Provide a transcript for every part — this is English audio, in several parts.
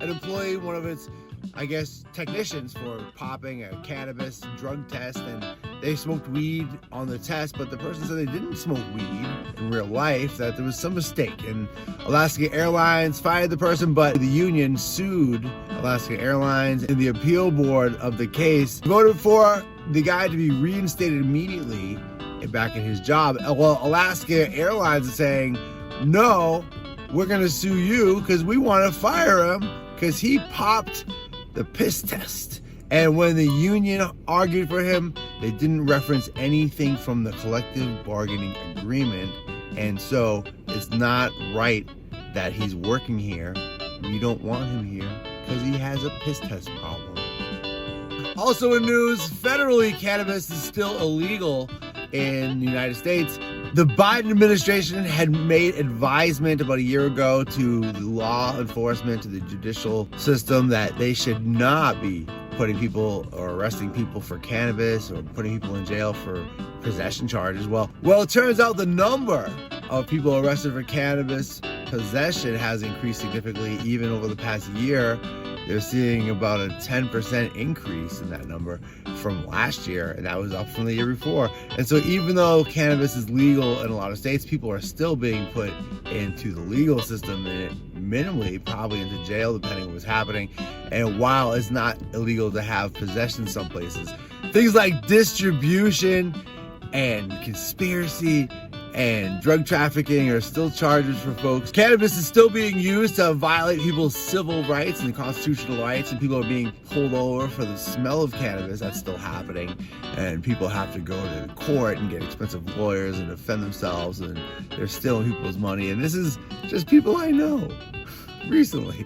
an employee, one of its, I guess, technicians for popping a cannabis drug test, and they smoked weed on the test, but the person said they didn't smoke weed in real life, that there was some mistake. And Alaska Airlines fired the person, but the union sued Alaska Airlines, and the appeal board of the case voted for the guy to be reinstated immediately back in his job. Well, Alaska Airlines is saying, no, we're going to sue you because we want to fire him because he popped the piss test. And when the union argued for him, they didn't reference anything from the collective bargaining agreement. And so it's not right that he's working here. We don't want him here because he has a piss test problem. Also in news, federally, cannabis is still illegal in the United States. The Biden administration had made advisement about a year ago to the law enforcement, to the judicial system, that they should not be putting people or arresting people for cannabis or putting people in jail for possession charges. Well, it turns out the number of people arrested for cannabis possession has increased significantly even over the past year. They're seeing about a 10% increase in that number from last year, and that was up from the year before. And so even though cannabis is legal in a lot of states, people are still being put into the legal system, and minimally probably into jail depending on what's happening. And while it's not illegal to have possession some places, things like distribution and conspiracy and drug trafficking are still charges for folks. Cannabis is still being used to violate people's civil rights and constitutional rights, and people are being pulled over for the smell of cannabis. That's still happening, and people have to go to court and get expensive lawyers and defend themselves, and they're stealing people's money. And this is just people I know recently.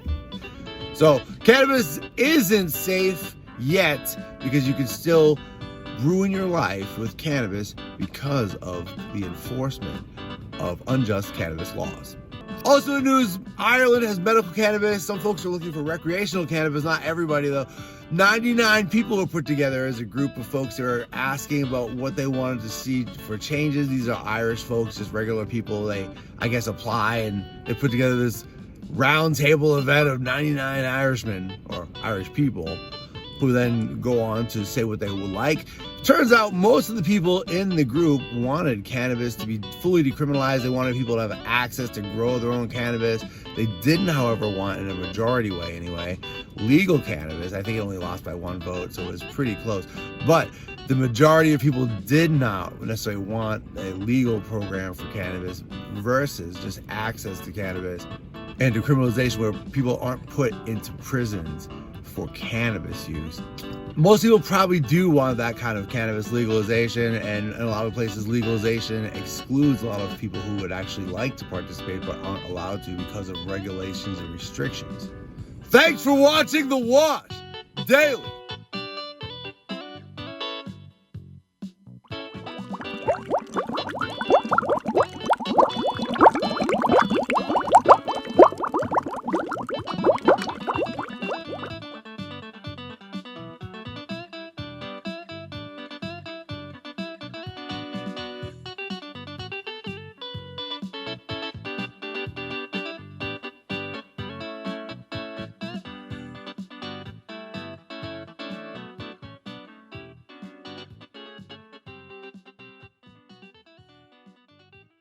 So cannabis isn't safe yet because you can still ruin your life with cannabis because of the enforcement of unjust cannabis laws. Also in the news, Ireland has medical cannabis. Some folks are looking for recreational cannabis, not everybody though. 99 people were put together as a group of folks that are asking about what they wanted to see for changes. These are Irish folks, just regular people. They, I guess, apply, and they put together this round table event of 99 Irishmen, or Irish people, who then go on to say what they would like. Turns out most of the people in the group wanted cannabis to be fully decriminalized. They wanted people to have access to grow their own cannabis. They didn't, however, want, in a majority way anyway, legal cannabis. I think it only lost by one vote, so it was pretty close. But the majority of people did not necessarily want a legal program for cannabis versus just access to cannabis and decriminalization where people aren't put into prisons for cannabis use. Most people probably do want that kind of cannabis legalization, and in a lot of places legalization excludes a lot of people who would actually like to participate but aren't allowed to because of regulations and restrictions. Thanks for watching The Wash Daily.